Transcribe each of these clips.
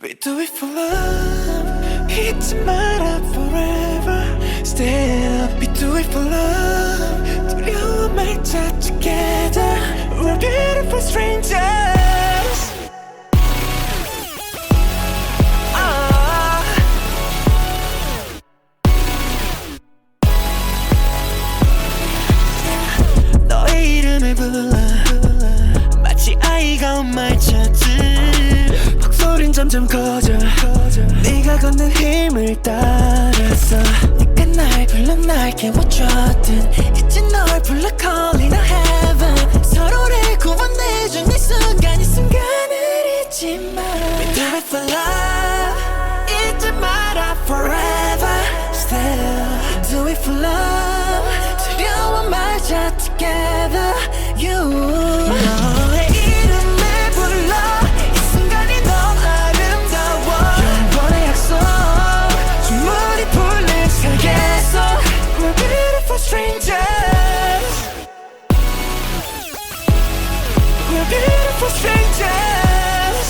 We do it for love. 잊지 마라 forever. Still we do it for love. 두려워 말자 together. We're beautiful strangers. 너의 이름을 불러 마치 아이가 엄마의 찾은 목소린 점점 커져 네가 걷는 힘을 따라서 네가 날 불러 날 깨워줬든 이제 널 불러 calling a heaven 서로를 구원해준 이 순간 이 순간을 잊지 마 We do it for love 잊지 마라 forever Still do it for love 두려워 말자 together You 너의 이름을 불러 이 순간이 너무 아름다워 영원의 약속 주문이 풀린 세계에서 We're beautiful strangers We're beautiful strangers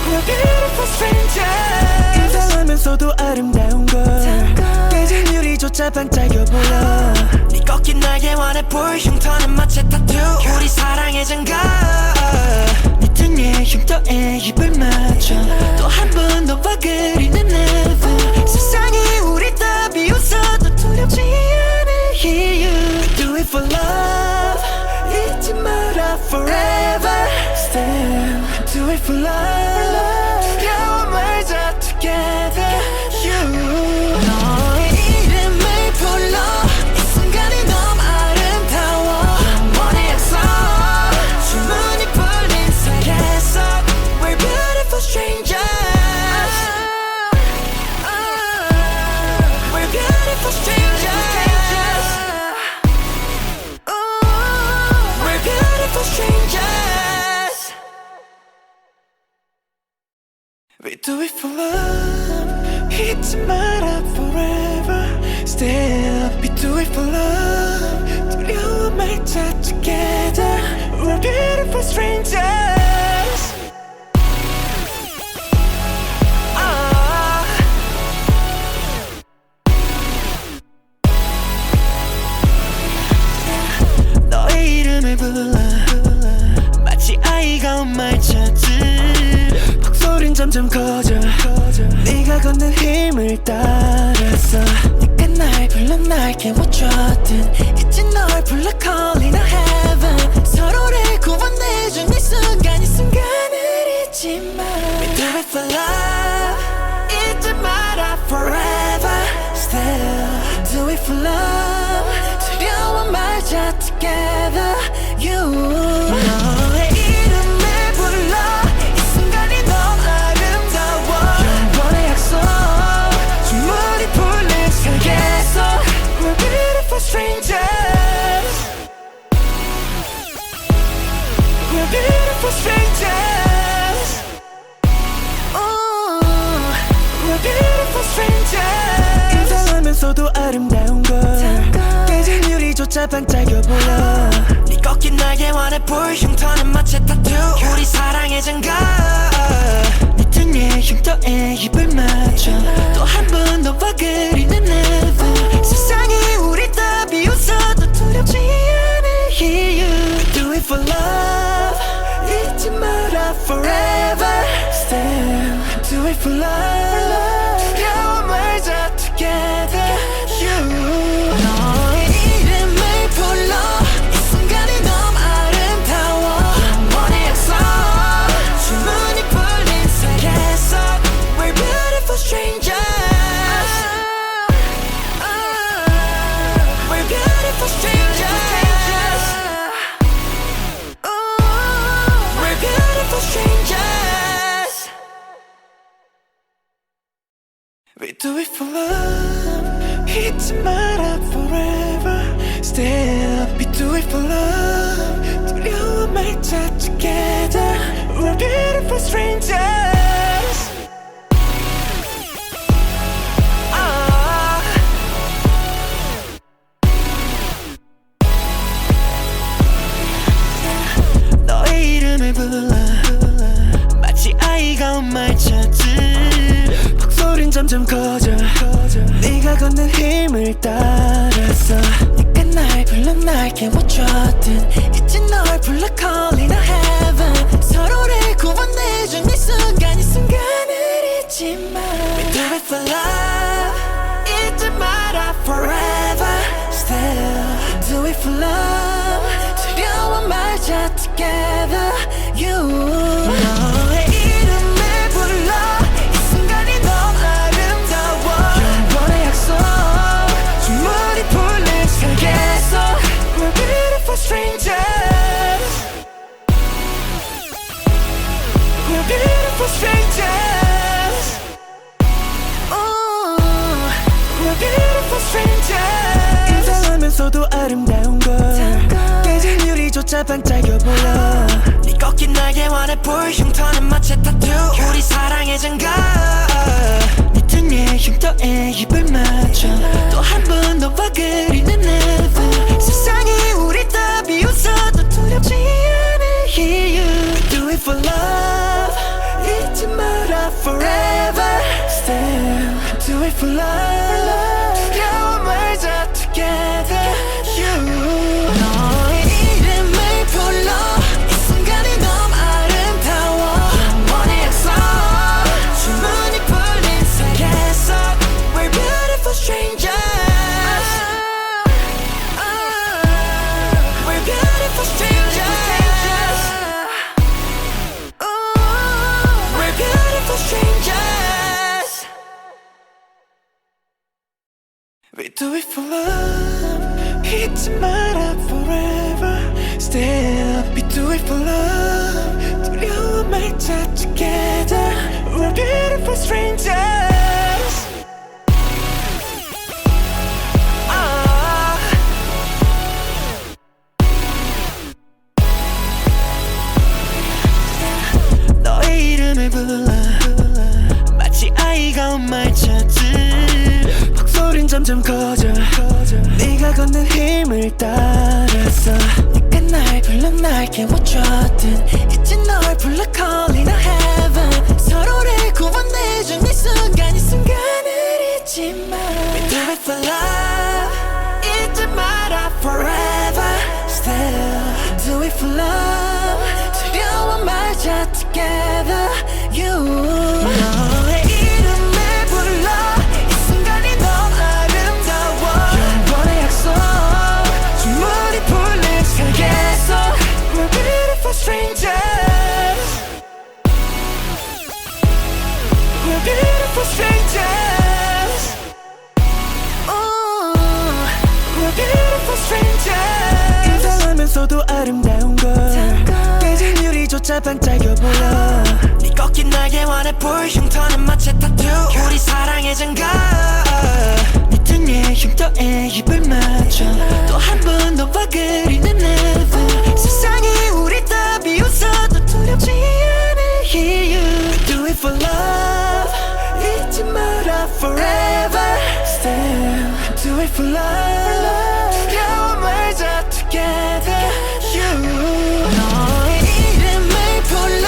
We're beautiful strangers 이상하면서도 아름다운 걸 깨진 유리조차 반짝여 보여 네 꺾인 날개 원해 불 흉터는 마치 타투 우리 사랑의 장갑 네 등에 흉터에 입을 맞춰 또 한 번 너와 그리는 heaven 세상이 우리 다 비웃어도 두렵지 않은 이유 We do it for love 잊지 마라 forever Still do it for love 두려워 말자 together You 너의 이름을 불러 이 순간이 너무 아름다워 영원의 약속 주문이 풀린 세계에서 We're beautiful strangers We're beautiful strangers We're beautiful strangers We do it for love 잊지 마라 forever Still we do it for love 두려워 말자 together We're beautiful strangers 너의 이름을 불러 마치 아이가 엄마의 찾은 목소린 점점 커져 네가 걷는 힘을 따라서 네가 날 불러 날 깨워줬든 이제 널 불러 calling a heaven 서로를 구원해준 이 순간 이 순간을 잊지 마 We do it for love 잊지 마라 forever Still do it for love 두려워 말자 together You 너의 이름을 불러 이 순간이 너무 아름다워 영원의 약속 주문이 풀린 세계에서 We're beautiful strangers We're beautiful strangers We're beautiful strangers 이상하면서도 아름다운 걸 깨진 유리조차 반짝여 보여 네 꺾인 날개 원해 불 흉터는 마치 타투 우리 사랑의 장갑 네 등에 흉터에 입을 맞춰 또 한 번 너와 그리는 heaven 세상이 우리 다 비웃어도 두렵지 않은 이유 We do it for love 잊지 마라 forever Still do it for love 두려워 말자 together You 너의 이름을 불러 이 순간이 너무 아름다워 영원의 약속 주문이 풀린 세계에서 We're beautiful strangers We're beautiful strangers We're beautiful strangers We do it for love 잊지 마라 forever Still we do it for love 두려워 말자 together We're beautiful strangers 너의 이름을 불러 점점 커져 네가 걷는 힘을 따라서 네가 날 불러 날 깨워줬든 이제 널 불러 calling a heaven 서로를 구원해준 이 순간 이 순간을 잊지 마 We do it for love 잊지 마라 forever still Do it for love 두려워 말자 together you 너의 이름을 불러 이 순간이 너무 아름다워 영원의 약속 주문이 풀린 세계에서 We're beautiful strangers We're beautiful strangers We're beautiful strangers 인사하면서도 아름다운 걸 깨진 유리조차 반짝여 보여 네 꺾인 날개와 내 볼 흉터는 마치 타투 우리 사랑의 장갑 네 등에 흉터에 입을 맞춰 또 한 번 너와 그리는 heaven 세상이 우리 다 비웃어도 두렵지 않을 이유 Do it for love 잊지 마라 forever still Do it for love 두려워 말자 together you 너의 이름을 불러 이 순간이 너무 아름다워 영원의 약속 주문이 풀린 세계에서 We're beautiful strangers We're beautiful strangers We're beautiful strangers We do it for love 잊지 마라 forever Still We do it for love 두려워 말자 together We're beautiful strangers 너의 이름을 불러 마치 아이가 엄마를 찾듯 목소린 점점 커져 네가 걷는 힘을 따라서 네가 날 불러 날 깨워줬든 이제 널 불러 calling a heaven 서로를 구원해준 이 순간 이 순간을 잊지 마 We do it for love 잊지 마라 forever still Do it for love 두려워 말자 together you 너의 이름을 불러 이 순간이 너무 아름다워 영원의 약속 주문이 풀린 세계에서 We're beautiful strangers We're beautiful strangers We're beautiful strangers 인사하면서도 아름다운 걸 깨진 유리조차 반짝여 보여 네 꺾인 날개와 내 볼 흉터는 마치 타투 우리 사랑의 장갑 네 등에 흉터에 입을 맞춰 또 한 번 너와 그리는 heaven 세상이 우리 다 비웃어도 두렵지 않을 이유 Do it for love 잊지 마라 forever Still Do it for love 두려워 말자 together you 너의 이름을 불러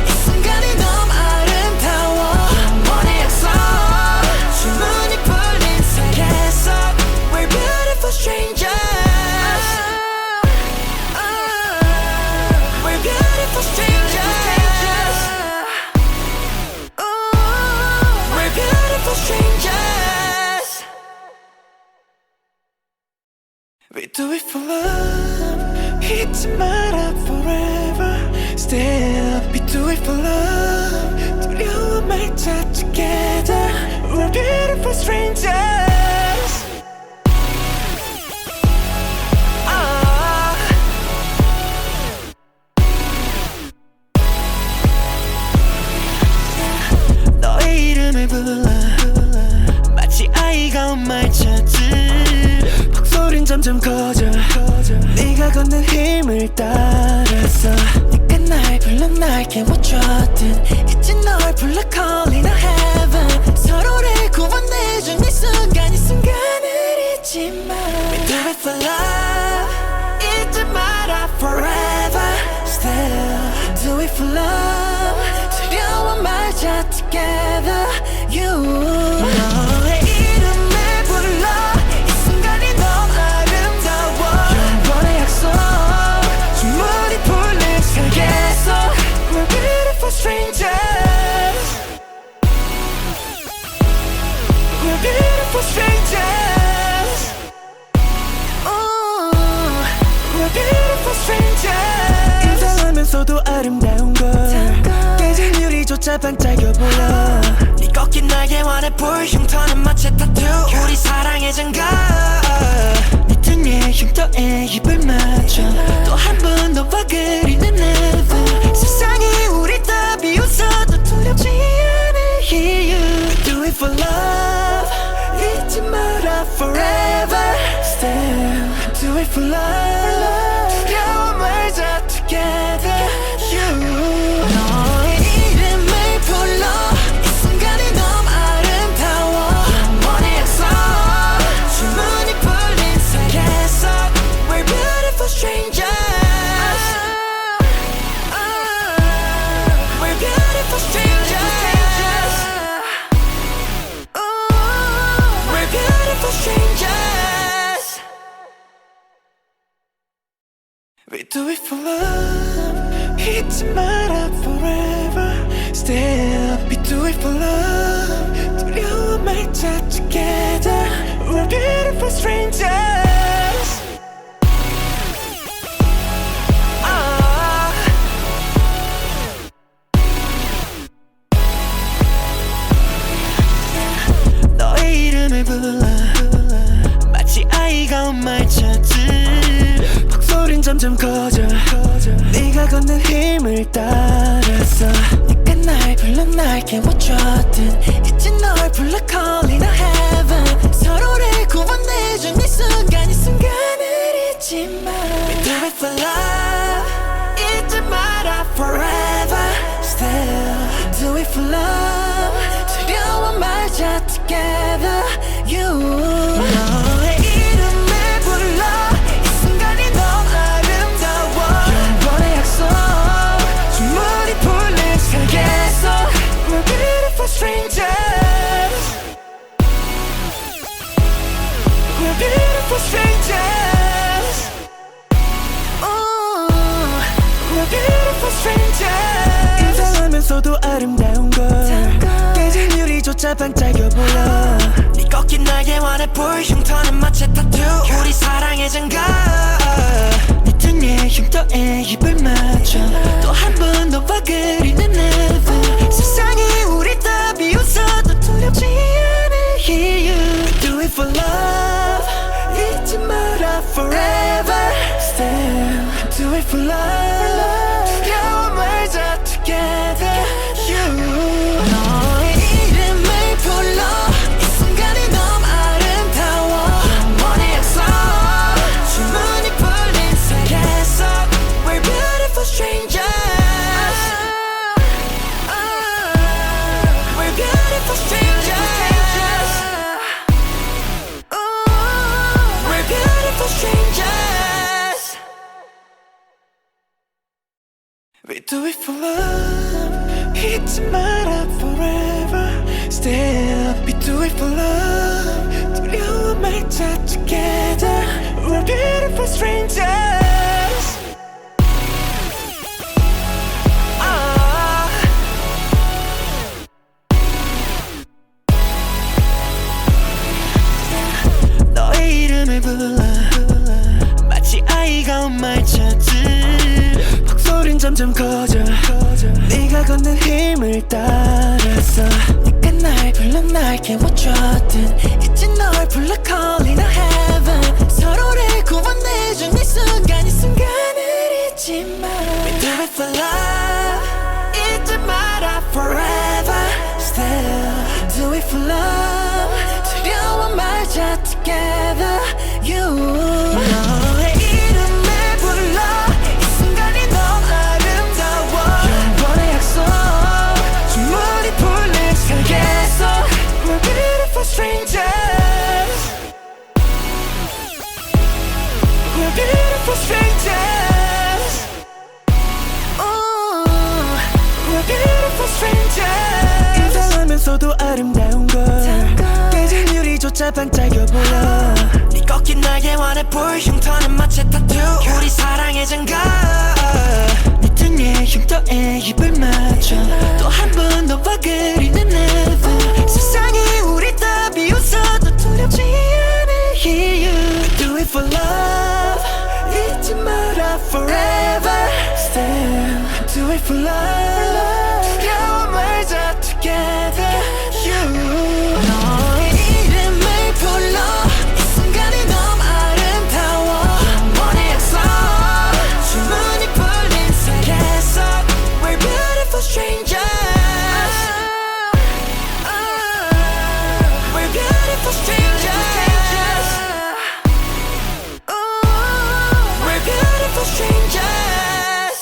이 순간이 너무 아름다워 영원의 약속 주문이 풀린 세계에서 We're beautiful strangers We're beautiful strangers We're beautiful strangers We do it for love 잊지 마라 forever Still We do it for love 두려워 말자 together We're beautiful strangers 너의 이름을 불러 마치 아이가 엄마를 찾듯 목소린 점점 커져 네가 걷는 힘을 따라서 네가 날 불러 날 깨워줬든 이제 널 불러 calling a heaven 서로를 구원해준 이 순간 이 순간을 잊지 마 We do it for love 잊지 마라 forever Still Do it for love 두려워 말자 together you strangers. We're beautiful strangers. We're beautiful strangers. 인사하면서도 아름다운 걸 깨진 유리조차 반짝여 보여. 네 꺾인 날개 원해 불 흉터는 마치 타투. 우리 사랑의 장갑. 네 등에 흉터에 입을 맞춰 또 한 번 너와 그리는 never. 세상이 우리 다 비웃어도 두렵지 않을 이유. Do it for love. 잊지 마라 forever. Still do it for love. 두려워 말자 together. You. 너의 이름을 불러 이 순간이 너무 아름다워. 영원의 약속 주문이 풀린 세계 속 We're beautiful strangers. We're beautiful strangers. We're beautiful strangers. We do it for love. 잊지 마라 forever. Still we do it for love. 두려워 말자 together. We're beautiful strangers. 너의 이름을 불러 마치 아이가 엄마를 찾듯 목소린 점점 커져. 네가 걷는 힘을 따라서 네가 날 불러 날 깨워줬든 이제 널 불러 calling a heaven. 서로를 구원해준 이 순간 이 순간을 잊지 마. We do it for love. 잊지 마라 forever. Still do it for love. 두려워 말자 together. You. 너의 이름을 불러 이 순간이 너무 아름다워. 영원의 약속 주문이 풀린 세계 속 We're beautiful strangers. We're beautiful strangers. We're beautiful strangers. 인사하면서도 아름다운 걸 깨진 유리조차 반짝여 보여. 네 꺾인 날개 원해 불 흉터는 마치 타투. 우리 사랑의 장갑. 네 등에 흉터에 입을 맞춰 또 한 번 너와 그리는 never. 세상이 우리 다 비웃어도 두렵지 않을 이유. Do it for love. 잊지 마라 forever. Still do it for love. 두려워 말자 together. You. 너의 이름을 불러 이 순간이 너무 아름다워. 영원의 약속 주문이 풀린 세계 속 We're beautiful strangers. We're beautiful strangers. We're beautiful strangers. We do it for love. 잊지 마라 forever. Still we do it for love. 두려워 말자 together. We're beautiful strangers. 너의 이름을 불러 마치 아이가 엄마를 찾듯 목소린 점점 커져. 네가 걷는 힘을 따라서 네가 날 불러 날 깨워줬든 이제 널 불러 calling a heaven. 서로를 구원해준 이 순간 이 순간을 잊지 마. We do it for love. 잊지 마라 forever. Still do it for love. 두려워 말자 together. You. 너의 이름을 불러 이 순간이 너무 아름다워. 영원의 약속 주문이 풀린 세계 속 We're beautiful strangers. We're beautiful strangers. We're beautiful strangers. 인사하면서도 아름다운 걸 깨진 유리조차 반짝여 보여. 네 꺾인 날개 원해 불 흉터는 마치 타투. 우리 사랑의 장갑. 네 등 네 흉터에 입을 맞춰 또 한 번 너와 그리는 never 세상이 우리 다 비웃어도 두렵지 않을 이유 Do it for love 잊지 마라 forever Still Do it for love 두려워 말자 together You 너의 이름을 불러 이 순간이 너무 아름다워 영원의 약속 주문이 풀린 세계 속 We're beautiful strangers We're beautiful strangers We're beautiful strangers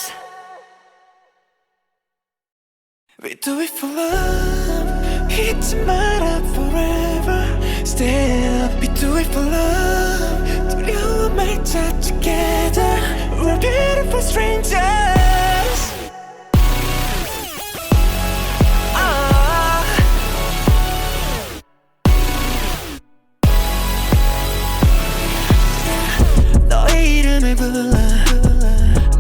We do it for love 잊지 마라 forever Still We do it for love 두려워 말자 together We're beautiful strangers 너의 이름을 불러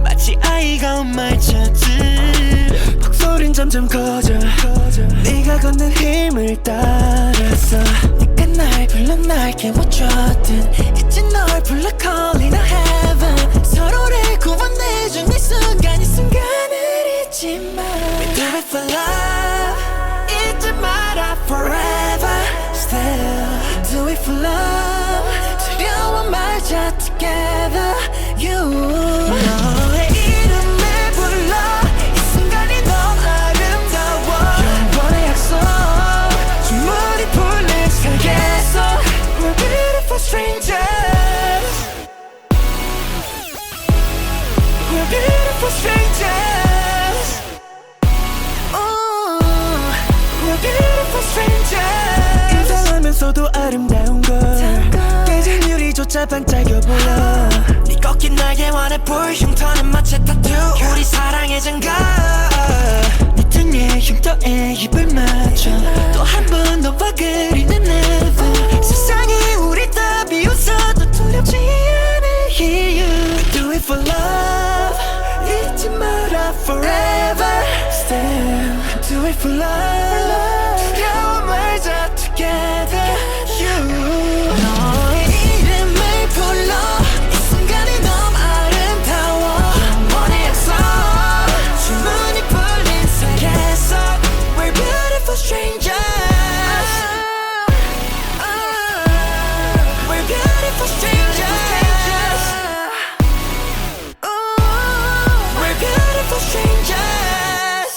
마치 아이가 엄마를 찾듯 목소린 점점 커져 네가 걷는 힘을 따라서 네가 날 불러 날 깨워줬든 이제 널 불러 calling a heaven 서로를 구원해준 이 순간 이 순간을 잊지 마 We do it for love 잊지 마라 forever Still do it for love 두려워 말자 together You 너의 이름을 불러 이 순간이 너무 아름다워 영원의 약속 주문이 풀린 세계 속 We're beautiful strangers We're beautiful strangers We're beautiful strangers 인사하면서도 아름다운 걸 깨진 유리조차 반짝여 보여 네 꺾인 날개 원의 불 흉터는 마치 타투 우리 사랑의 증거 네 등에 흉터에 입을 맞춰 또 한 번 너와 그리는 never 세상이 우리 다 비웃어도 두렵지 않을 이유 Do it for love 잊지 마라 forever Still Do it for love 두려워 말자 together You 너의 이름을 불러 이 순간이 너무 아름다워 영원의 약속 주문이 풀린 세계 속 We're beautiful strangers We're beautiful strangers We're beautiful strangers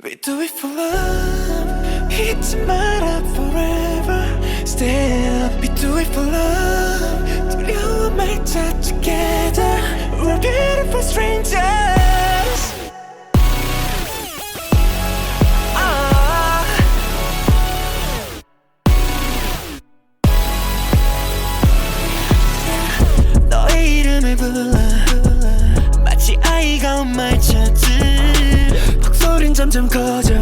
We do it for love 잊지 마라 forever Still We do it for love 두려워 말자 together We're beautiful strangers 너의 이름을 불러 마치 아이가 엄마를 찾듯 목소린 점점 커져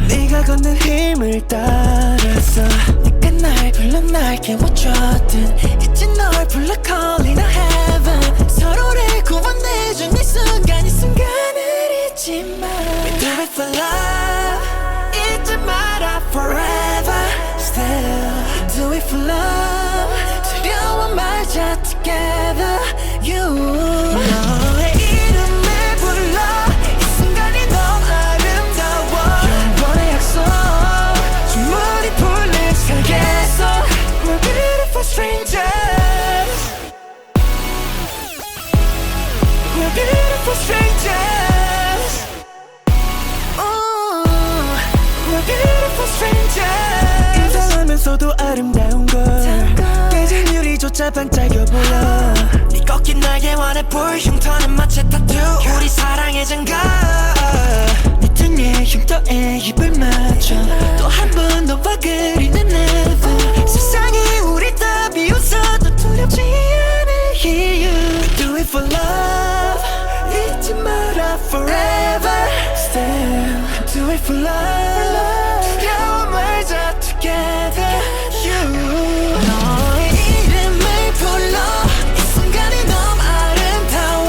네가 걷는 힘을 따라서 네가 날 불러 날 깨워줬든 이제 널 불러 calling a heaven 서로를 구원해준 이 순간 이 순간을 잊지 마 We do it for love 잊지 마라 forever Still do it for love 두려워 말자 together You 너의 이름을 불러 이 순간이 너무 아름다워 영원의 약속 주문이 풀린 세계 속 We're beautiful strangers We're beautiful strangers We're beautiful strangers 인사하면서도 아름다운 걸 깨진 유리조차 반짝여 보여 네 꺾인 날개 원의 불 흉터는 마치 타투 우리 사랑의 증거 네 등에 흉터에 입을 맞춰 또 한 번 너와 그리는 never 세상이 우리 다 비웃어도 두렵지 않을 이유 Do it for love 잊지 마라 forever Still Do it for love 두려워 말자 together You 너의 이름을 불러 이 순간이 너무 아름다워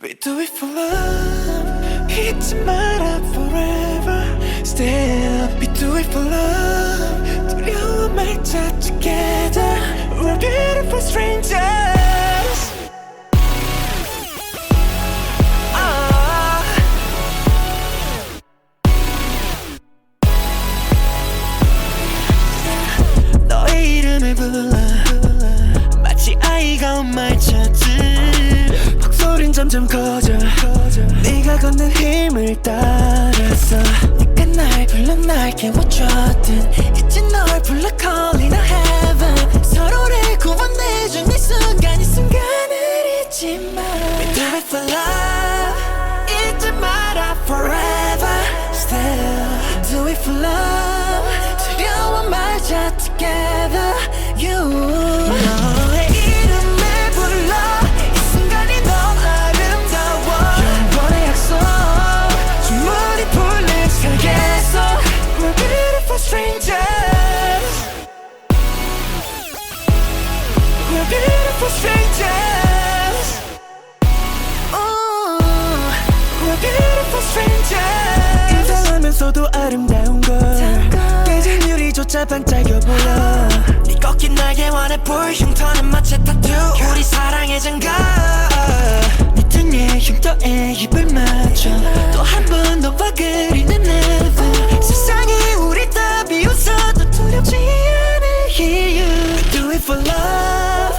We do it for love. 잊지 마라 forever. Still we do it for love. 두려워 말자 together. We're beautiful strangers. 너의 이름을 불러 마치 아이가 엄마의 찾은 목소린 점점 커져 네가 걷는 힘을 따라서 네가 날 불러 날 깨워줬든 이제 널 불러 calling a heaven 서로를 구원해준 이 순간 이 순간을 잊지 마 We do it for love 잊지 마라 forever Still do it for love 두려워 말자 together You 너의 이름을 불러 이 순간이 너무 아름다워 영원의 약속 주문이 풀린 세계에서 We're beautiful strangers We're beautiful strangers We're beautiful strangers 이상하면서도 아름다운 걸 깨진 유리조차 반짝여 보여 네 꺾인 날개 원해 불 흉터는 마치 타투 우리 사랑의 장갑 네 등에 흉터에 입을 맞춰 또 한 번 너와 그리는 heaven 세상이 우리 다 비웃어도 두렵지 않은 이유 We do it for love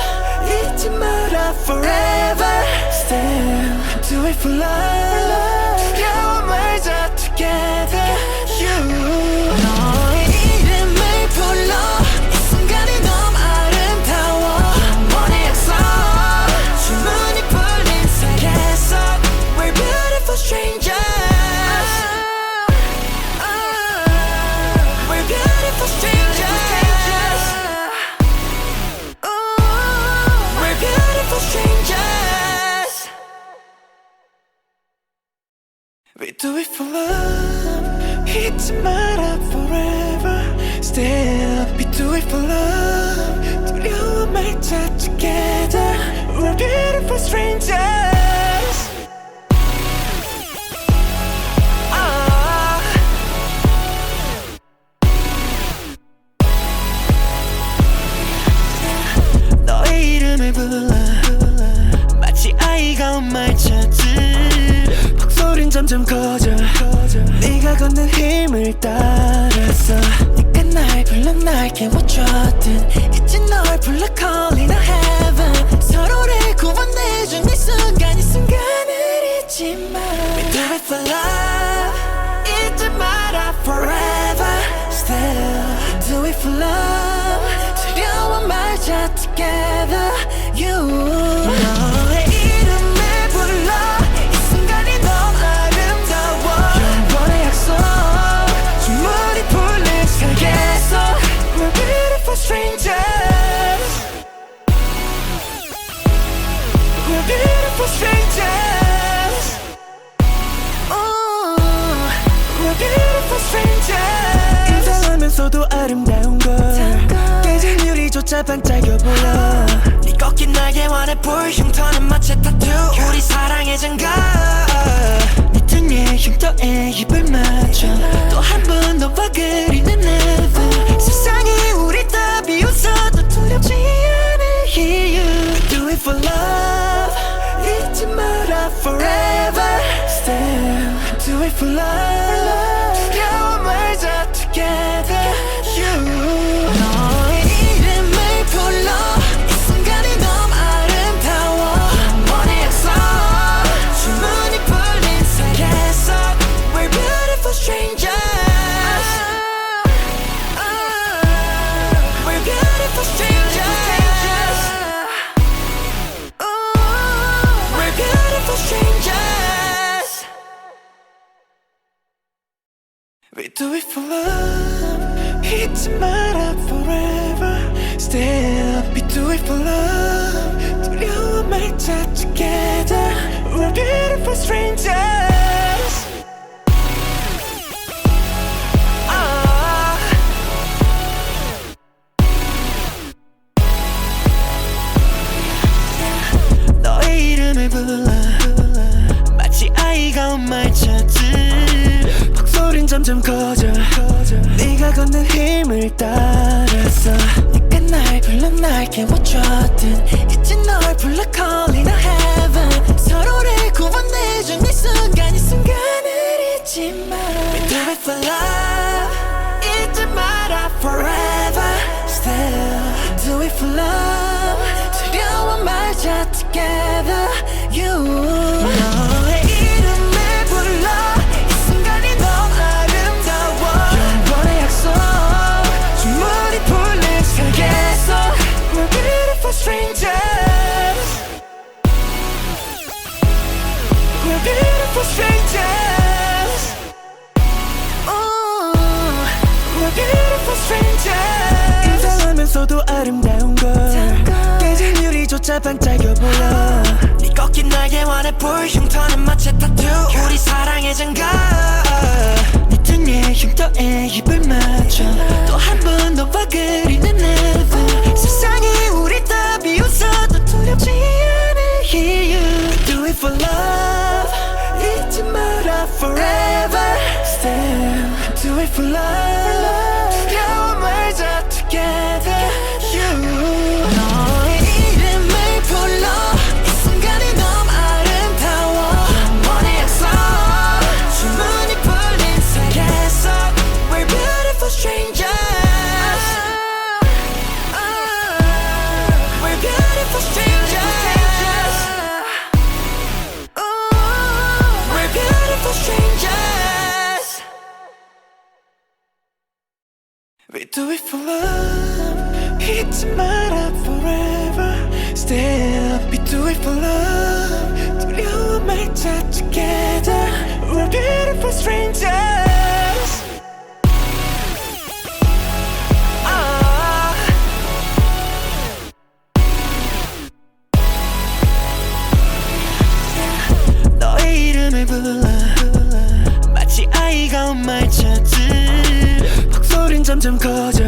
잊지 마라 forever Still do it for love 두려워 말자 together You 너의 이름을 불러 이 순간이 너무 아름다워 영원의 약속 주문이 풀린 세계에서 We're beautiful strangers We're beautiful strangers We're beautiful strangers We do it for love 잊지 마라 forever Still we do it for love 두려워 말자 together We're beautiful strangers 너의 이름을 불러 마치 아이가 엄마의 찾은 목소린 점점 커져 네가 걷는 힘을 따라서 네가 날 불러 날 깨워줬든 이제 널 불러 calling a heaven 서로를 구원해준 이 순간 이 순간을 잊지 마 We do it for love 잊지 마라 forever Still do it for love 두려워 말자 together You 너의 이름을 불러 이 순간이 너무 아름다워 영원의 약속 주문이 풀린 세계에서 We're beautiful strangers We're beautiful strangers We're beautiful strangers 이상하면서도 아름다운 걸 깨진 유리조차 반짝여 보여 네 꺾인 날개 원해 불 흉터는 마치 타투 우리 사랑의 장갑 네 등에 흉터에 입을 맞춰 또 한 번 너와 그리는 heaven 세상이 우리 다 비웃어도 두렵지 않은 이유 We do it for love 잊지 마라 forever Still do it for love 두려워 말자 together You 너의 이름을 불러 이 순간이 너무 아름다워 영원의 약속 주문이 풀린 세계에서 We're beautiful strangers We're beautiful strangers We're beautiful strangers We do it for love 잊지 마라 forever Still we do it for love 두려워 말자 together We're beautiful strangers 너의 이름을 불러 점점 커져 네가 걷는 힘을 따라서 네가 날 불러 날 깨워줬든 이제 널 불러 calling a heaven 서로를 구원해준 이 순간 이 순간을 잊지 마 We do it for love 잊지 마라 forever still Do it for love 두려워 말자 together you 너의 이름을 불러 이 순간이 너무 아름다워 영원의 약속 주문이 풀린 세계에서 We're beautiful strangers We're beautiful strangers We're beautiful strangers 인사하면서도 아름다운 걸 깨진 유리조차 반짝여 보여 네 꺾인 날개와 내 불 흉터는 마치 타투 우리 사랑의 장갑 네 등에 흉터에 입을 맞춰 또 한 번 너와 그리는 heaven 세상이 우리 다 비웃어도 두렵지 않을 이유 Do it for love 잊지 마라 forever still Do it for love 두려워 말자 together you 너의 이름을 불러 이 순간이 너무 아름다워 영원의 약속 주문이 풀린 세계에서 We're beautiful strangers We're beautiful strangers We're beautiful strangers We do it for love 잊지 마라 forever Still We do it for love 두려워 말자 together We're beautiful strangers 너의 이름을 불러 마치 아이가 엄마를 찾듯 목소린 점점 커져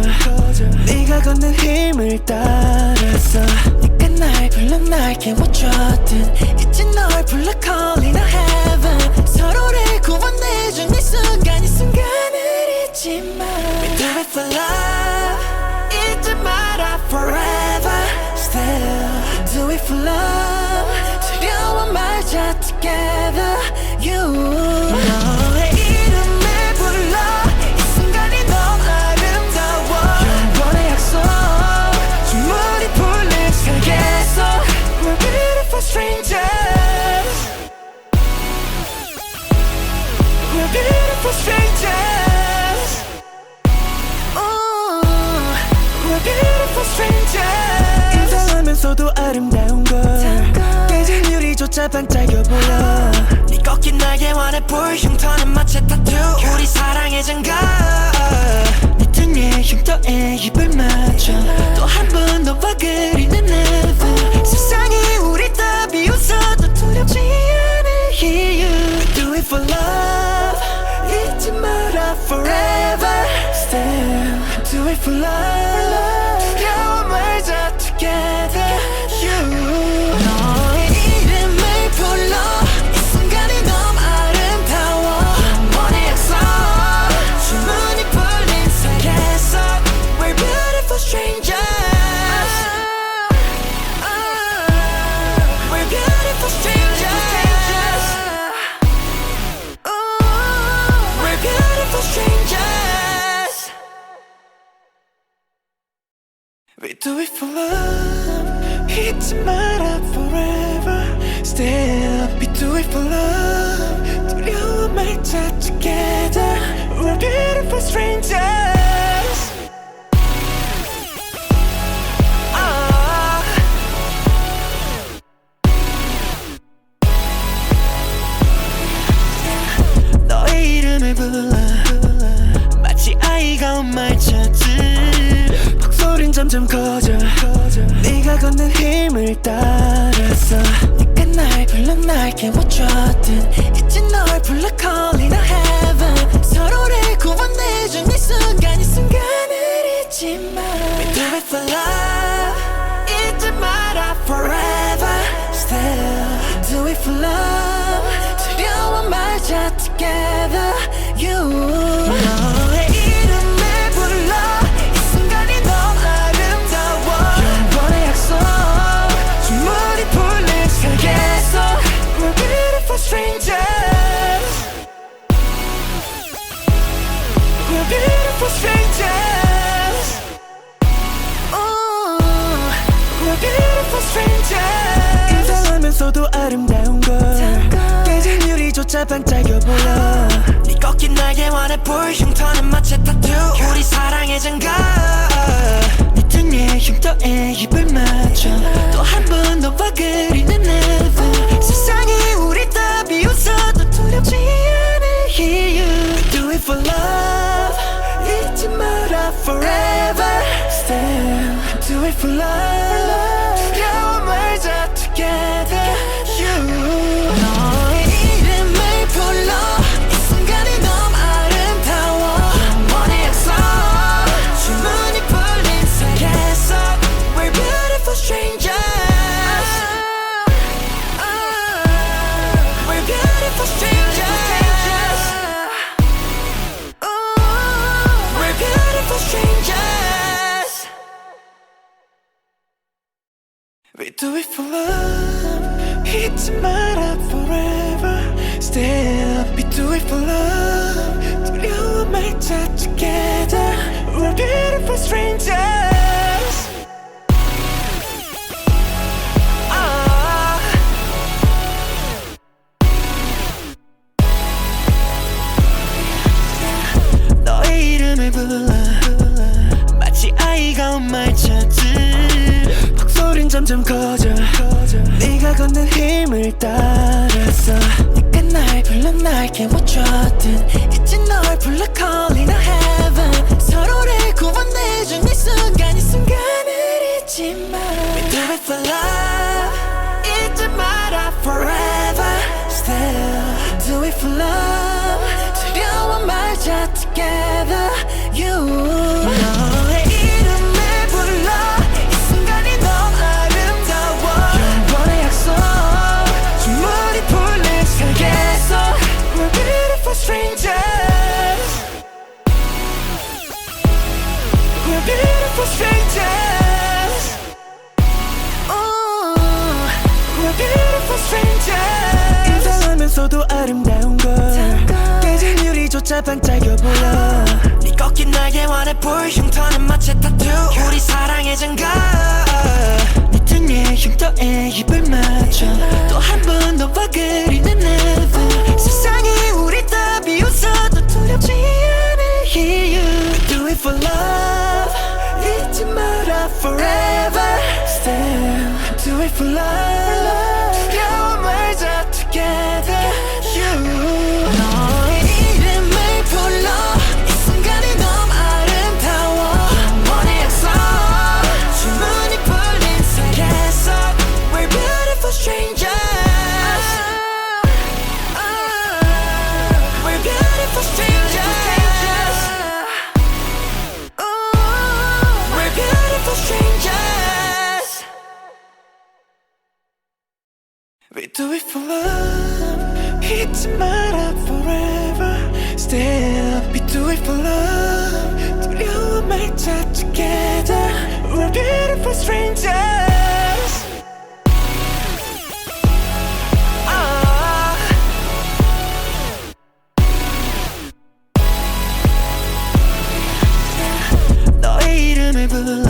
네가 걷는 힘을 따라서 네가 날 불러 날 깨워줬든 이제 널 불러 calling a heaven 서로를 구원해준 이 순간 이 순간을 잊지 마 We do it for love 잊지 마라 forever still Do it for love 두려워 말자 together you 너의 이름을 불러 이 순간이 너무 아름다워 영원의 약속 주문이 풀린 세계에서 We're beautiful strangers We're beautiful strangers We're beautiful strangers 인사하면서도 아름다운 걸 깨진 유리조차 반짝여 보여 네 꺾인 날개와 내 불 흉터는 마치 타투 우리 사랑의 장갑 네 등에 흉터에 입을 맞춰 또 한 번 너와 그리는 heaven 세상이 우리 다 비웃어도 두렵지 않을 이유 Do it for love 잊지 마라 forever Still Do it for love 두려워 말자 together you 너의 이름을 불러 이 순간이 너무 아름다워 영원의 약속 주문이 풀린 세계에서 We're beautiful strangers We're beautiful strangers We're beautiful strangers We do it for love 잊지 마라 forever Still We do it for love 두려워 말자 together We're beautiful strangers 너의 이름을 불러 마치 아이가 엄마를 찾듯 목소린 점점 커져 네가 걷는 힘을 따라서 네가 날 불러 날 깨워줬든 이제 널 불러 calling a heaven 서로를 구원해준 이 순간 이 순간을 잊지 마 We do it for love 잊지 마라 forever Still Do it for love 두려워 말자 together you beautiful strangers 이상하면서도 아름다운 걸 깨진 유리조차 반짝여 보여 네 꺾인 날개 원해 불 흉터는 마치 타투 우리 사랑의 장갑 네 등에 흉터에 입을 맞춰 또 한 번 너와 그리는 heaven 세상이 우리 다 비웃어도 두렵지 않을 이유 Do it for love 잊지 마라 forever Still Do it for love 두려워 말자 together You 너의 이름을 불러 이 순간이 너무 아름다워 영원의 약속 주문이 풀린 세계 속 We're beautiful strangers We're beautiful strangers We're beautiful strangers We do it for love 잊지 마라 forever Still We do it for love 두려워 말자 together We're beautiful strangers 너의 이름을 불러 마치 아이가 엄마를 찾듯 목소린 점점 커져 네가 걷는 힘을 따라서 네가 날 불러 날 깨워줬든 이제 널 불러 calling a heaven 서로를 구원해준 이 순간 이 순간을 잊지 마 We do it for love 잊지 마라 forever Still Do it for love 두려워 말자 together You 너의 이름을 불러 이 순간이 너무 아름다워 영원의 약속 주문이 풀린 세계 속 We're beautiful strangers We're beautiful strangers We're beautiful strangers 이상하면서도 아름다운 걸 깨진 유리조차 반짝여 보여 네 꺾인 날개 원해 불 흉터는 마치 타투 우리 사랑의 장갑 네 등에 흉터에 입을 맞춰 또 한 번 너와 그리는 heaven 세상이 우리 다 비웃어도 두렵지 않을 이유 Do it for love 잊지 마라 forever Still Do it for love 두려워 말자 together You 너의 이름을 불러 이 순간이 너무 아름다워 영원의 약속 주문이 풀린 세계 속 We're beautiful strangers We're beautiful strangers We're beautiful strangers We do it for love 잊지 마라 forever Still We do it for love 두려워 말자 together We're beautiful strangers 너의 이름을 불러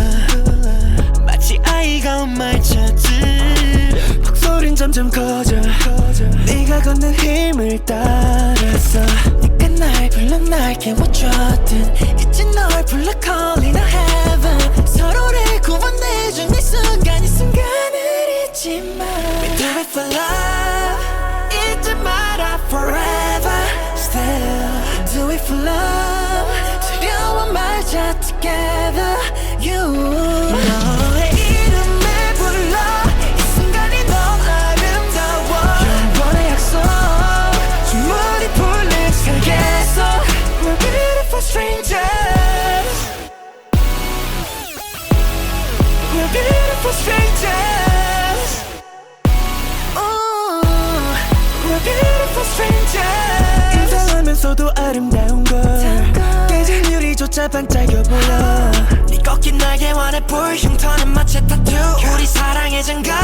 마치 아이가 엄마를 찾듯 목소린 점점 커져 네가 걷는 힘을 따라서 네가 날 불러 날 깨워줬든 이제 널 불러 calling a heaven 서로를 구원해준 이 순간 이 순간을 잊지 마 We do it for love 잊지 마라 forever Still Do it for love 두려워 말자 together You 너의 이름을 불러 이 순간이 너무 아름다워 영원의 약속 주문이 풀린 세계 속 We're beautiful strangers We're beautiful strangers We're beautiful strangers 이상하면서도 아름다운 걸 깨진 유리조차 반짝여 보여 네 꺾인 날개 원해 불 흉터는 마치 타투 우리 사랑의 장갑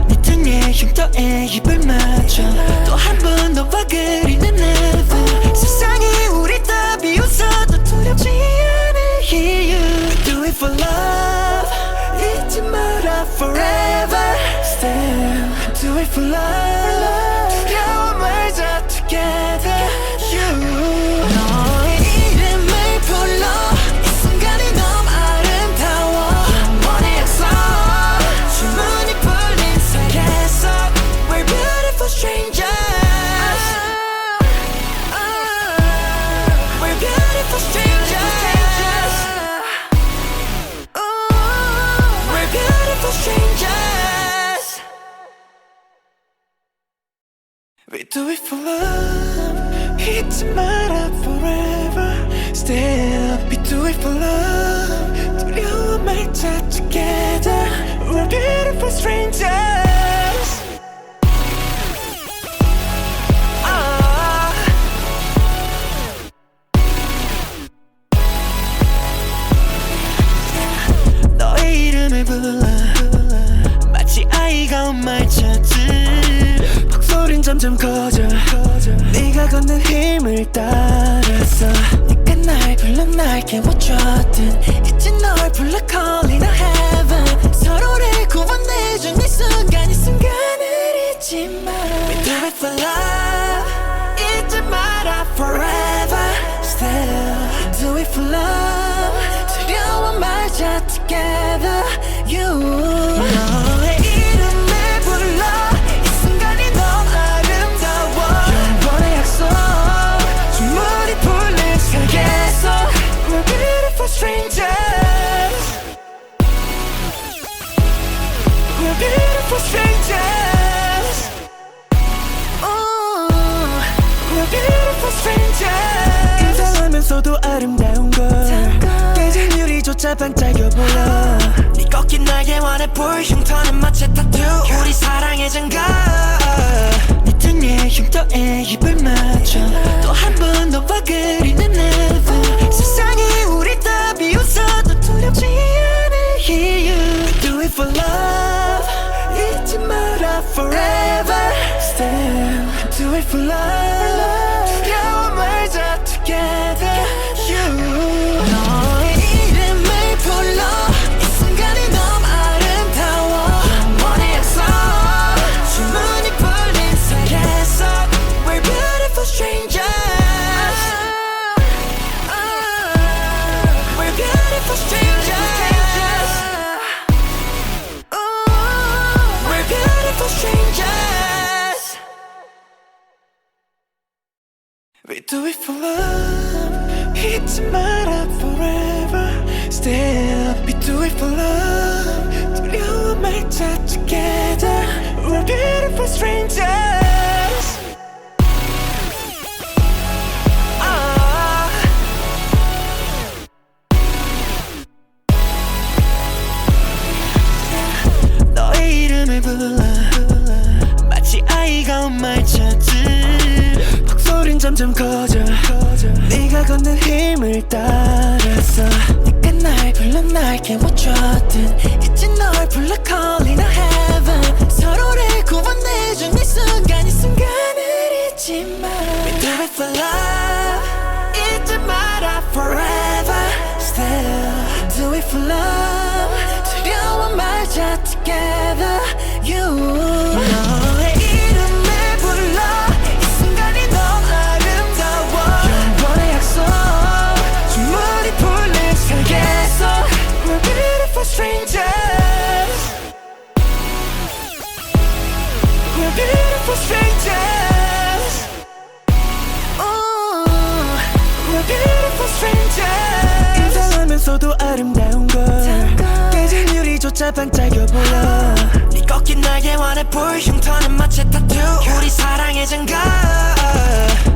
네 등에 흉터에 입을 맞춰 또 한 번 너와 그리는 heaven 세상이 우리 다 비웃어도 두렵지 않을 이유 Do it for love 잊지 마라 forever. Still do it for love. 두려워 말자 together. You 너의 이름을 불러 이 순간이 너무 아름다워. 영원의 약속 주문이 풀린 세계 속 We're beautiful strangers. We're beautiful strangers. We're beautiful strangers. We do it for love. 잊지 마라 forever. Still we do it for love. 두려워 말자 together. We're beautiful strangers. 너의 이름을 불러 마치 아이가 엄마를 찾듯 목소린 점점 커져 네가 걷는 힘을 따라서 네가 날 불러 날 깨워줬든 이제 널 불러 calling a heaven. 서로를 구원해준 이 순간 이 순간을 잊지 마. We do it for love. 잊지 마라 forever. Still do it for love. 두려워 말자 together. You 너의 이름을 불러 이 순간이 너무 아름다워. 영원의 약속 주문이 풀린 세계 속 We're beautiful strangers. We're beautiful strangers. We're beautiful strangers. 이상하면서도 아름다운 걸 깨진 유리조차 반짝여 보여. 네 꺾인 날개 원의 불 흉터는 마치 타투. 우리 사랑의 증거. 네 등에 흉터에 입을 맞춰 또 한 번 너와 그리는 heaven. 세상이 우리 다 비웃어도 두렵지 않을 이유. Do it for love. 잊지 마라 forever. Still do it for love. 두려워 말자 together. You 너의 이름을 불러 이 순간이 너무 아름다워. 영원의 약속 주문이 풀린 세계 속 We're beautiful strangers. We're beautiful strangers. We're beautiful strangers. We do it for love. 잊지 마라 forever. Still we do it for love. 두려워 말자 together. We're beautiful strangers. 너의 이름을 불러 마치 아이가 엄마를 찾듯 목소린 점점 커져 네가 걷는 힘을 따라서 네가 날 불러 날 깨워줬든 이제 널 불러 calling a heaven. 서로를 구원해준 이 순간 이 순간을 잊지 마. We do it for love. 잊지 마라 forever. Still do it for love. 두려워 말자 together. You 너의 이름을 불러 이 순간이 너무 아름다워. 영원의 약속 주문이 풀린 세계 속 We're beautiful strangers. We're beautiful strangers. We're beautiful strangers. 이상하면서도 아름다운 걸 깨진 유리조차 반짝여 보여. 네 꺾인 날개 원의 불 흉터는 마치 타투. 우리 사랑의 증거.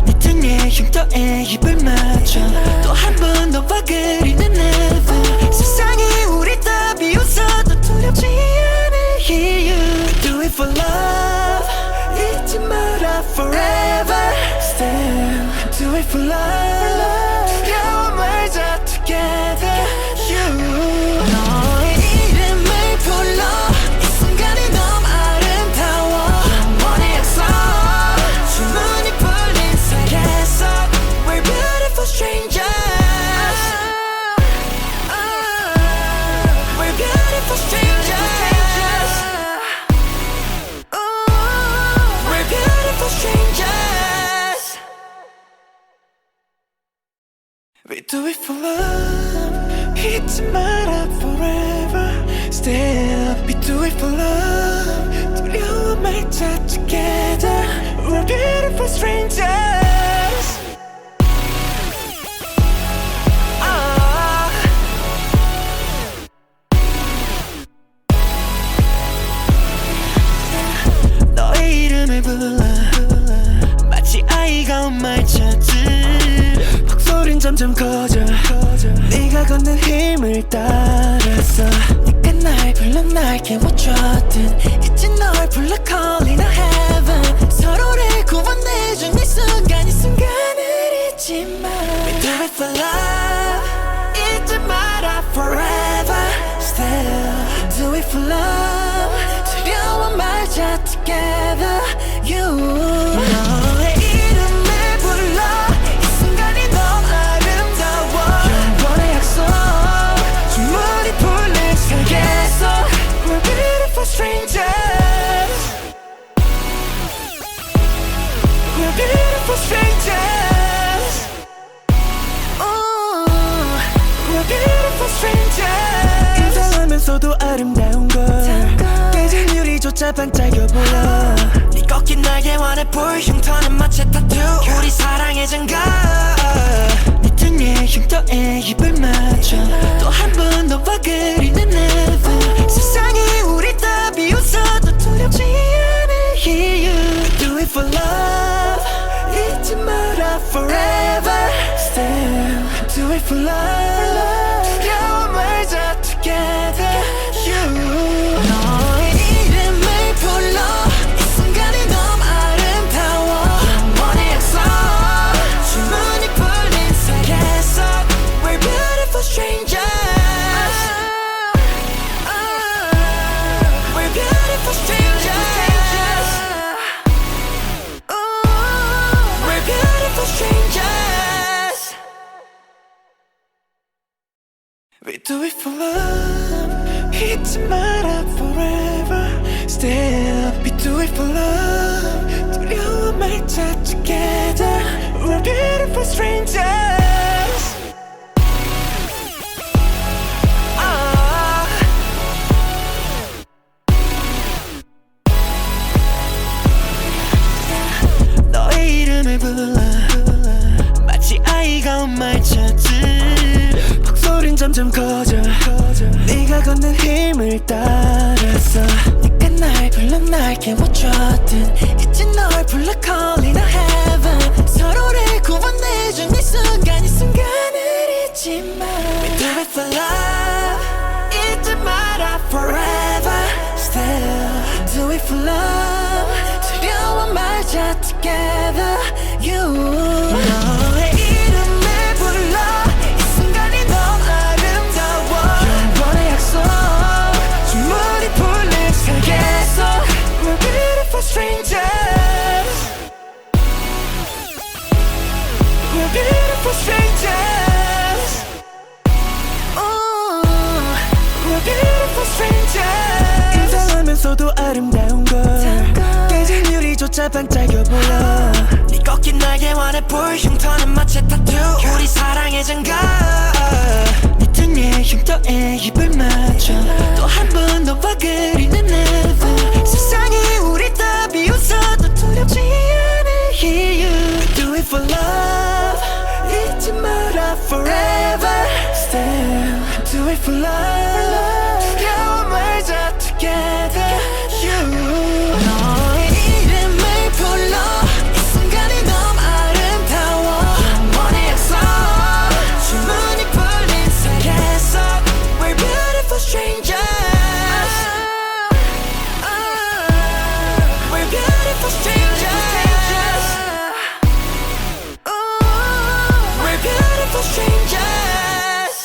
네 등에 흉터에 입을 맞춰 또 한 번 너와 그리는 heaven. 세상이 우리 다 비웃어도 두렵지 않을 이유. Do it for love. 잊지 마라 forever. Still do it for love. 두려워 말자 together. You 너의 이름을 불러 이 순간이 너무 아름다워. 영원의 약속 주문이 풀린 세계 속 We're beautiful strangers. We're beautiful strangers. do it for love. 잊지 마라 forever. Still we do it for love. 두려워 말자 together. We're beautiful strangers. 너의 이름을 불러 마치 아이가 엄마를 찾듯 목소린 점점 커져 네가 걷는 힘을 따라서 네가 날 불러 날 깨워줬든 이제 널 불러 calling a heaven. 서로를 구원해준 이 순간 이 순간을 잊지 마. We do it for love. 잊지 마라 forever. Still do it for love. 두려워 말자 together. You 너의 이름을 불러 이 순간이 너무 아름다워. 영원의 약속 주문이 풀린 세계에서 We're beautiful strangers. We're beautiful strangers. We're beautiful strangers. 인사하면서도 아름다운 걸 깨진 유리조차 반짝여 보여. 네 꺾인 날개 원해 불 흉터는 마치 타투. 우리 사랑의 장갑 네 등에 흉터에 입을 맞춰 또 한 번 너와 그리는 heaven. 세상이 우리 다 비웃어도 두렵지 않은 이유. We do it for love. 잊지 마라 forever. Still do it for love. 두려워 말자 together. You 너의 이름을 불러 이 순간이 너무 아름다워. 영원의 약속 주문이 풀린 세계에서 We're beautiful strangers. We're beautiful strangers. We're beautiful strangers. We do it for love. 잊지 마라 forever. Still we do it for love. 두려워 말자 together. We're beautiful strangers. 너의 이름을 불러 마치 아이가 엄마를 찾듯 목소린 점점 커져 네가 걷는 힘을 따라서 네가 날 불러 날 깨워줬든 이제 널 불러 calling a heaven. 서로를 구원해준 이 순간 이 순간을 잊지 마. We do it for love. 잊지 마라 forever. Still do it for love. 두려워 말자 together. You 너의 이름을 불러 이 순간이 너무 아름다워. 영원의 약속 주문이 풀린 세계에서 We're beautiful strangers. We're beautiful strangers. We're beautiful strangers. 인사하면서도 아름다운 걸 깨진 유리조차 반짝여 보여. 네 꺾인 날개 원해 불 흉터는 마치 타투. 우리 사랑의 장갑 네 등에 흉터에 입을 맞춰 또 한 번 너와 그리는 heaven. 세상이 우리 다 비웃어도 두렵지 않은 이유. We do it for love. 잊지 마라 forever. Still do it for love. 두려워 말자 together. You 너의 이름을 불러 이 순간이 너무 아름다워. 영원의 약속 주문이 풀린 세계에서 We're beautiful strangers. We're beautiful strangers. We're beautiful strangers.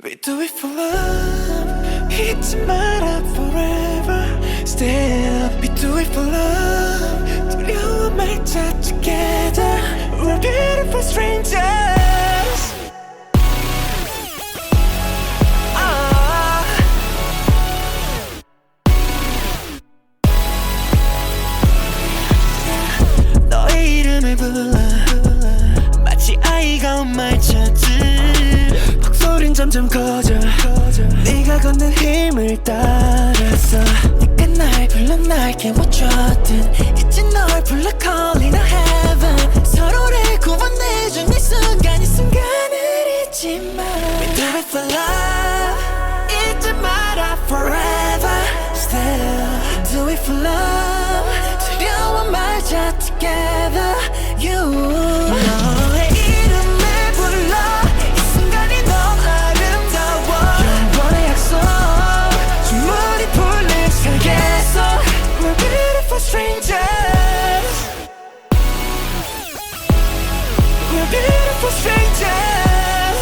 We do it for love. 잊지 마라 forever. Still we do it for love. 두려워 말자 together. We're beautiful strangers. 너의 이름을 불러 점점 커져 네가 걷는 힘을 따라서 네가 날 불러 날 깨워줬든 이제 널 불러 calling a heaven 서로를 구원해준 이 순간 이 순간을 잊지 마 We do it for love 잊지 마라 forever still Do it for love 두려워 말자 together you 너의 이름을 불러 이 순간이 너무 아름다워 영원의 약속 주문이 풀린 세계에서 We're beautiful strangers We're beautiful strangers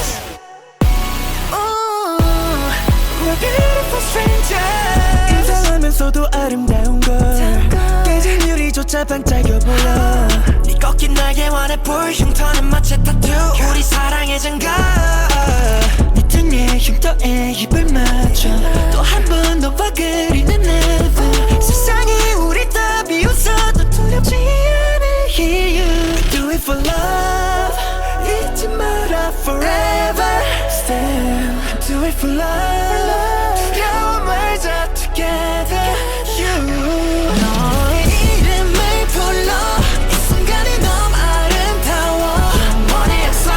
We're beautiful strangers 인사하면서도 아름다운 걸 깨진 유리조차 반짝여 보여 네 꺾인 날개와 내 볼 흉터는 마치 타투 우리 사랑의 장갑 네 등에 흉터에 입을 맞춰 또 한 번 너와 그리는 heaven 세상이 우리 다 비웃어도 두렵지 않을 이유 Do it for love 잊지 마라 forever still Do it for love 두려워 말자 together you 너의 이름을 불러 이 순간이 너무 아름다워 영원의 약속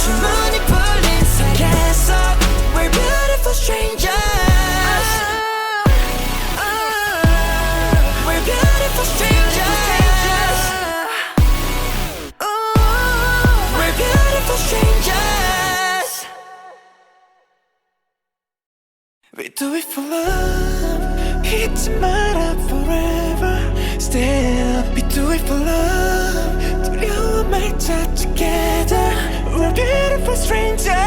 주문이 풀린 세계에서 We're beautiful strangers We're beautiful strangers We're beautiful strangers We do it for love 잊지 마라 forever Still We do it for love 두려워 말자 together We're beautiful strangers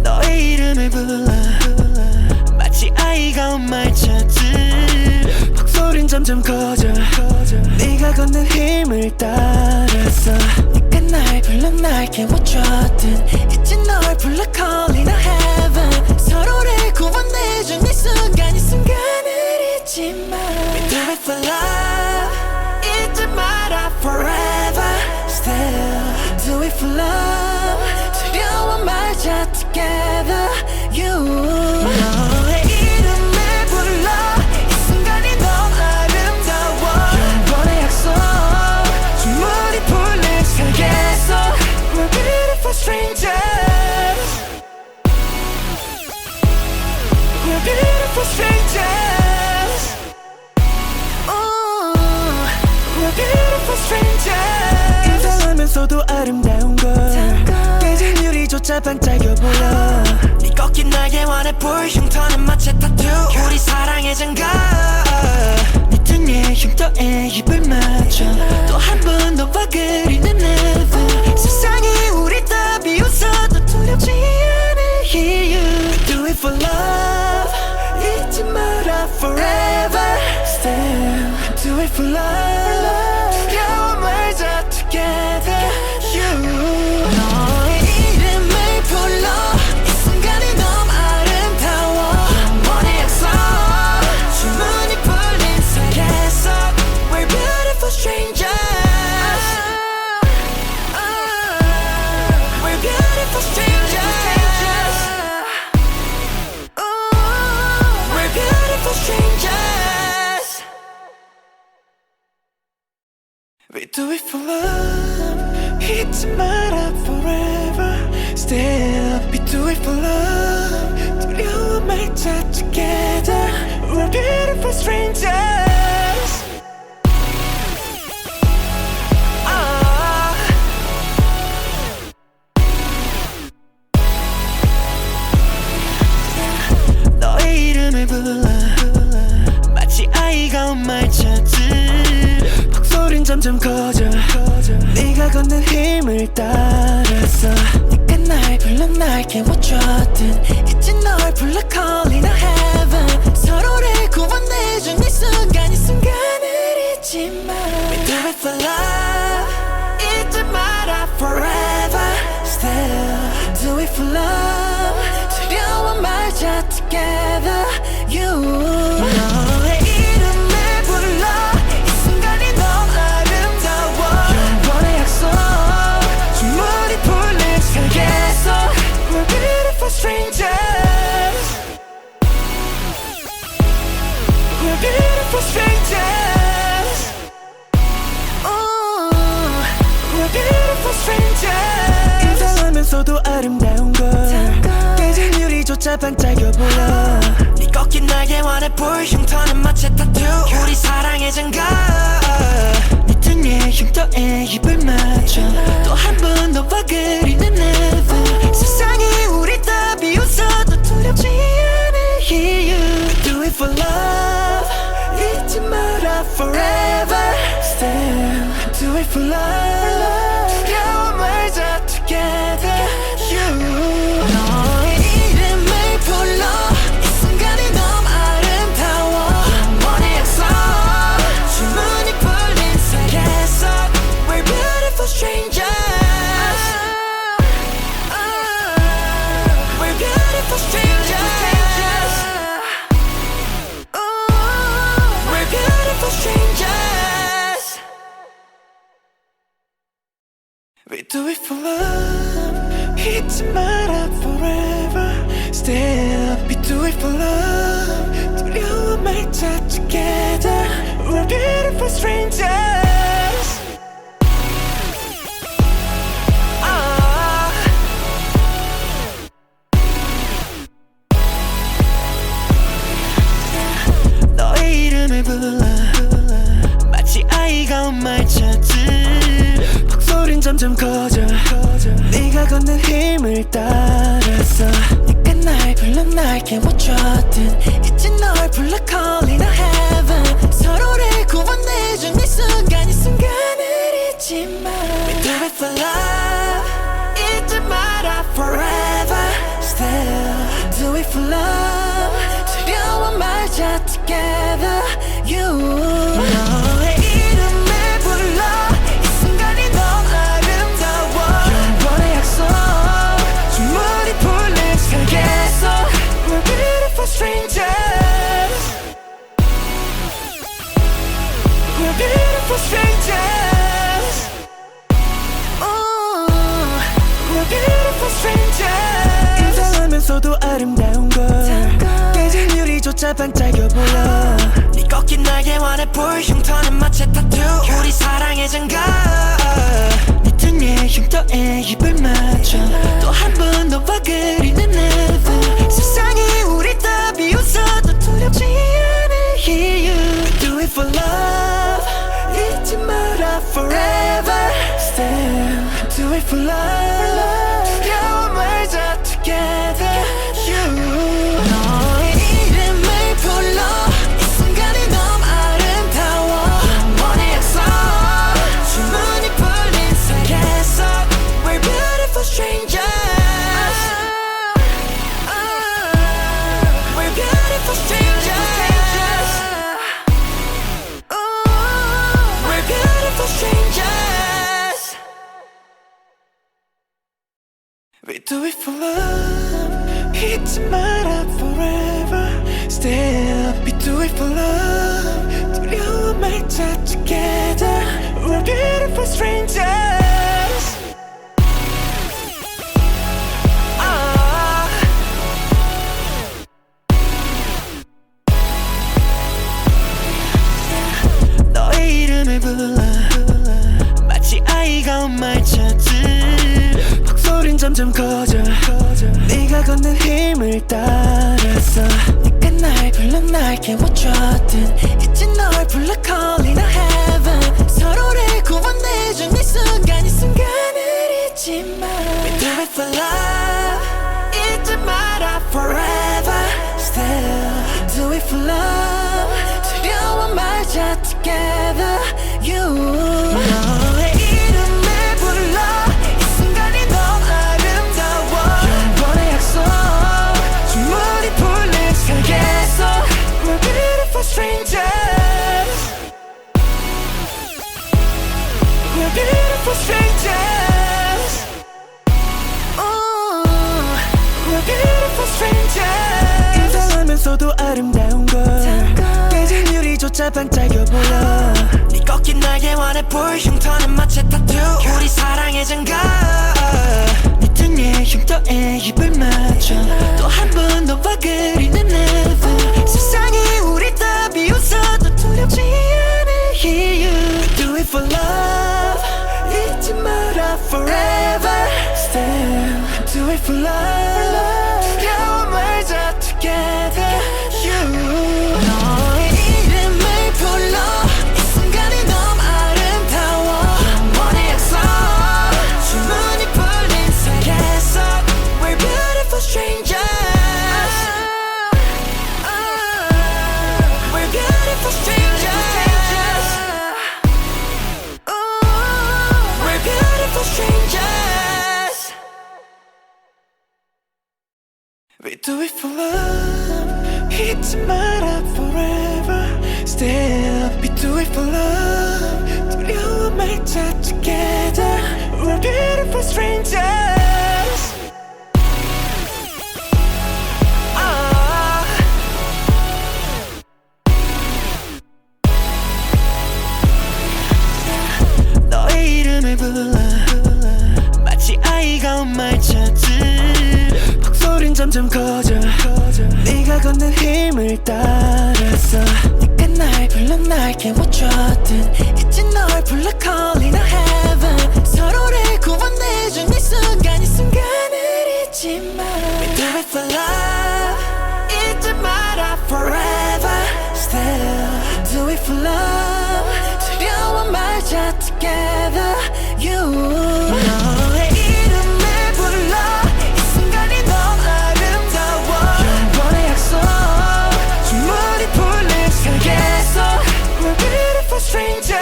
너의 이름을 불러 마치 아이가 엄마를 찾듯 목소린 점점 커져 네가 걷는 힘을 따라서 네가 날 불러 날 깨워줬든 이제 널 불러 calling a heaven 서로를 구원해준 이 순간 이 순간을 잊지 마 We do it for love 잊지 마라 forever still Do it for love 두려워 말자 together you 너의 이름을 불러 이 순간이 너무 아름다워 영원의 약속 주문이 풀린 세계에서 We're beautiful strangers We're beautiful strangers We're beautiful strangers 인사하면서도 아름다운 걸 깨진 유리조차 반짝여 보여 네 꺾인 날개와 내 볼 흉터는 마치 타투 우리 사랑의 장갑 네 등에 흉터에 입을 맞춰 또 한 번 너와 그리는 heaven 세상이 우리 다 비웃어도 두렵지 않을 이유 Do it for love 잊지 마라 forever Still Do it for love 두려워 말자 together you 너의 이름을 불러 이 순간이 너무 아름다워 영원의 약속 주문이 풀린 세계에서 We're beautiful strangers We're beautiful strangers We're beautiful strangers We do it for love 잊지 마라 forever Still We do it for love 두려워 말자 together We're beautiful strangers 너의 이름을 불러 마치 아이가 엄마를 찾듯 목소린 점점 커져 네가 걷는 힘을 따라서 네가 날 불러 날 깨워줬든 이제 널 불러 calling a heaven 서로를 구원해준 이 순간 이 순간을 잊지 마 We do it for love 잊지 마라 forever Still Do it for love 두려워 말자 together you beautiful strangers. We're beautiful strangers. 인사하면서도 아름다운 걸 깨진 유리조차 반짝여 보여. 네 꺾인 날개 원해 불 흉터는 마치 타투. 우리 사랑의 장갑. 네 등에 흉터에 입을 맞춰 또 한 번 너와 그리는 never. 세상이 우리 다 비웃어도 두렵지 않을 이유. Do it for love. 잊지 마라 forever. Still do it for love. 두려워 말자 together. You. 너의 이름을 불러 이 순간이 너무 아름다워. 영원의 약속 주문이 풀린 세계 속 We're beautiful strangers. We're beautiful strangers. We're beautiful strangers. We do it for love. 잊지 마라 forever. Still we do it for love. 두려워 말자 together. We're beautiful strangers. 너의 이름을 불러 마치 아이가 엄마를 찾듯 목소린 점점 커져. 네가 걷는 힘을 따라서 네가 날 불러 날 깨워줬든 이제 널 불러 calling a heaven. 서로를 구원해준 이 순간 이 순간을 잊지 마. We do it for love. 잊지 마라 forever. Still do it for love. 두려워 말자 together. You. 너의 이름을 불러 이 순간이 너무 아름다워. 영원의 약속 주문이 풀린 세계 속 We're beautiful strangers. We're beautiful strangers. We're beautiful strangers. 인사하면서도 아름다운 걸 깨진 유리조차 반짝여 보여. 네 꺾인 날개 원해 불 흉터는 마치 타투. 우리 사랑의 장갑. 네 등에 흉터에 입을 맞춰 또 한 번 너와 그리는 never. 세상이 우리 다 비웃어도 두렵지 않을 이유. Do it for love. 잊지 마라 forever. Still do it for love. 두려워 말자 together. You. 너의 이름을 불러 이 순간이 너무 아름다워. 영원의 약속 주문이 풀린 세계 속 We're beautiful strangers. We're beautiful strangers. We're beautiful strangers. We do it for love. 잊지 마라 forever. Still we do it for love. 두려워 말자 together. We're beautiful strangers. 너의 이름을 불러 마치 아이가 엄마를 찾듯 목소린 점점 커져. 네가 걷는 힘을 따라서 네가 날 불러 날 깨워줬든 이제 널 불러 calling a heaven. 서로를 구원해준 이 순간 이 순간을 잊지 마. We do it for love. 잊지 마라 forever. Still do it for love. 두려워 말자 together. You. 너의 이름을 불러 이 순간이 너무 아름다워. 영원의 약속 주문이 풀린 세계 속 We're beautiful strangers. We're beautiful strangers. We're beautiful strangers. 인사하면서도 아름다운 걸 깨진 유리조차 반짝여 보여. 네 꺾인 날개 원해 불 흉터는 마치 타투. 우리 사랑의 장갑. 네 등에 흉터에 입을 맞춰 또 한 번 너와 그리는 never. 세상이 우리 다 비웃어도 for love. 잊지 마라 forever. Still do it for love. 두려워 말자 together. You 너의 이름을 불러 이 순간이 너무 아름다워. 영원의 약속 주문이 풀린 세계 속 We're beautiful strangers. We're beautiful strangers. We're beautiful strangers. We do it for love. 잊지 마라 forever. Still we do it for love. 두려워 말자 together. We're beautiful strangers. 너의 이름을 불러 마치 아이가 엄마를 찾듯 목소린 점점 커져 네가 걷는 힘을 따라서 네가 날 불러 날 깨워줬든 이제 널 불러 calling a heaven. 서로를 구원해준 이 순간 이 순간을 잊지 마. We do it for love. 잊지 마라 forever. Still do it for love. 두려워 말자 together. You 너의 이름을 불러 이 순간이 너무 아름다워. 영원의 약속 주문이 풀린 세계 속 We're beautiful strangers.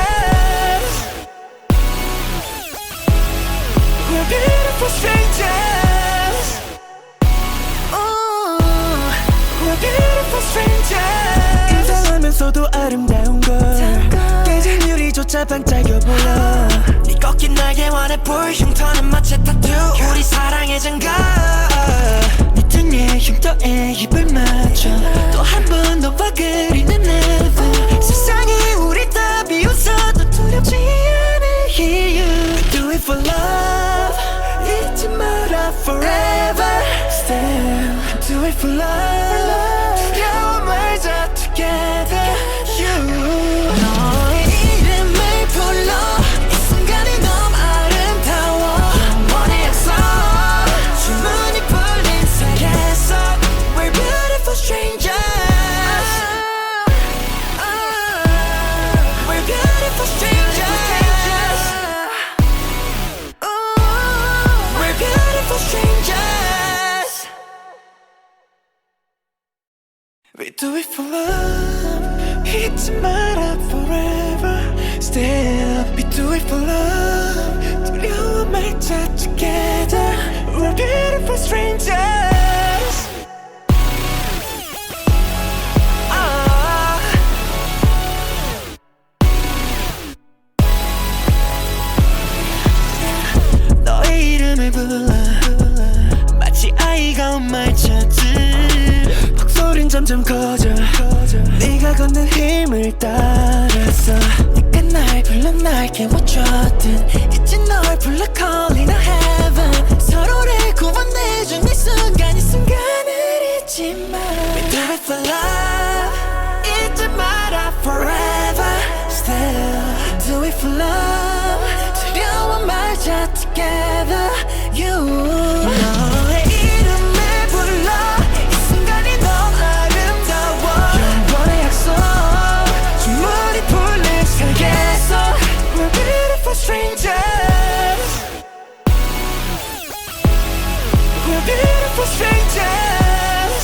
We're beautiful strangers. We're beautiful strangers. 인사하면서도 아름다운 걸 깨진 유리조차 반짝여 보여. 네 꺾인 날개 원의 불 흉터는 마치 타투. 우리 사랑의 증거. 네 등에 흉터에 입을 맞춰 또 한 번 너와 그리는 heaven. 세상이 우리 다 비웃어도 두렵지 않을 이유. We do it for love. 잊지 마라 forever. Still do it for love. 두려워 말자 together. You 너의 이름을 불러 이 순간이 너무 아름다워. 영원의 약속 주문이 풀린 세계 속 We're beautiful strangers. We're beautiful strangers. We're beautiful strangers. We do it for love. 잊지 마라 forever. Still we do it for love. 두려워 말자 together. We're beautiful strangers. 너의 이름을 불러 마치 아이가 엄마를 찾듯 목소린 점점 커져 네가 걷는 힘을 따라서 네가 날 불러 날 깨워줬든 이제 널 불러 calling a heaven. 서로를 구원해준 이 순간 이 순간을 잊지 마. We do it for love. 잊지 마라 forever. Still do it for love. 두려워 말자 together. You 너의 이름을 불러 이 순간이 너무 아름다워. 영원의 약속 주문이 풀린 세계 속 We're beautiful strangers. We're beautiful strangers.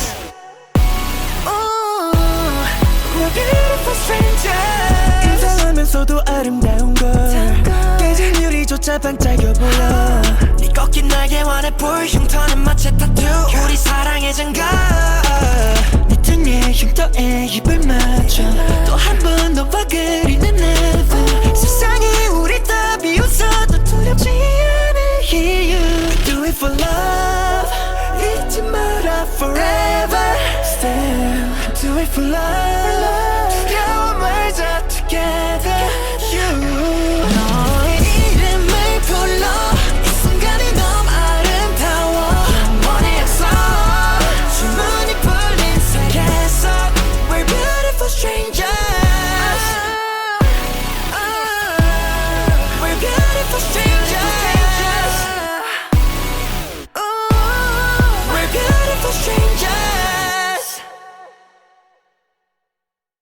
We're beautiful strangers. 인사하면서도 아름다운 걸 깨진 유리조차 반짝여 보여. 네 꺾인 날개 원의 불 흉터는 마치 타투. 우리 사랑의 증거. 네 등에 흉터에 입을 맞춰 또 한 번 너와 그리는 heaven. 세상이 우리 다 비웃어도 두렵지 않을 이유. We do it for love. 잊지 마라 forever. Still do it for love.